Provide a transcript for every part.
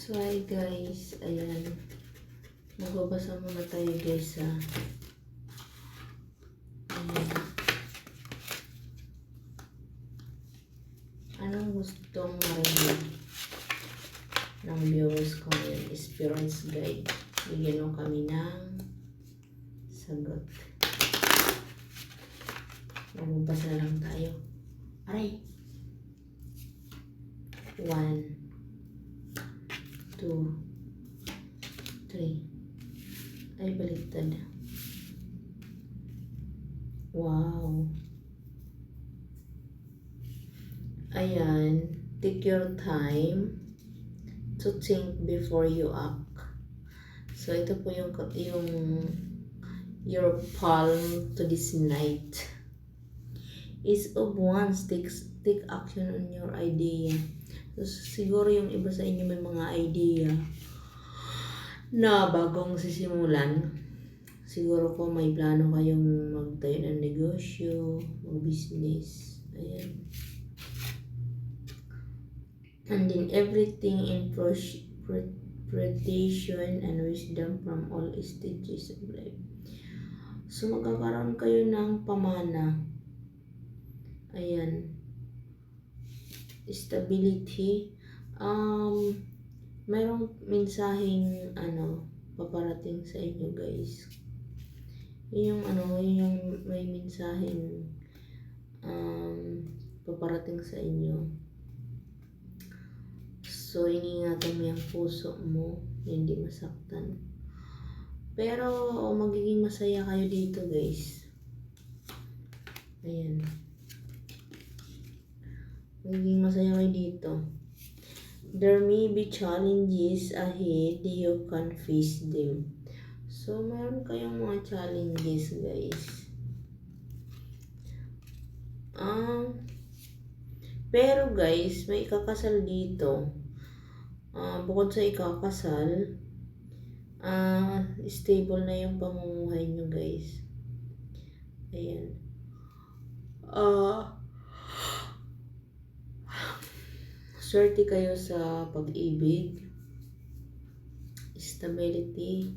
So, hi guys, ayan. Magbabasa muna tayo guys ha. Ayan. Anong gustong marinig ng viewers ko ngayon? Experience guide. Bigyan mo kami ng sagot. Magbabasa na lang tayo. Aray! 1 2 3. Ay, baliktad. Wow. Ayan. Take your time to think before you act. So, ito po yung your palm to this night. Each of ones take action on your idea. So, siguro yung iba sa inyo may mga idea na bagong sisimulan. Siguro ko may plano kayong magtayo ng negosyo, mag-business. Ayan. And in everything interpretation and wisdom from all stages of life. So, magkakaroon kayo ng pamana. Ayan. Stability. Mayroong mensaheng paparating sa inyo guys. Yung may mensaheng paparating sa inyo. So, iningatan mo yung puso mo, hindi masaktan. Pero, magiging masaya kayo dito guys. Ayan. Magiging masaya kayo dito. There may be challenges ahead, you can face them. So, mayroon kayong mga challenges guys. Pero guys, may ikakasal dito. Bukod sa ikakasal, stable na yung pamumuhay nyo guys. Ayan. Swerte kayo sa pag-ibig, stability,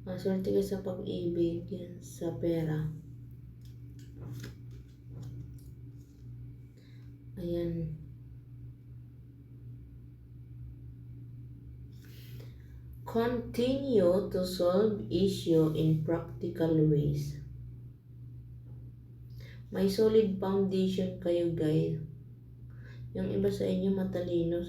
swerte kayo sa pag-ibig, sa pera. Ayan. Continue to solve issue in practical ways. May solid foundation kayo guys. Yung iba sa inyo matalino.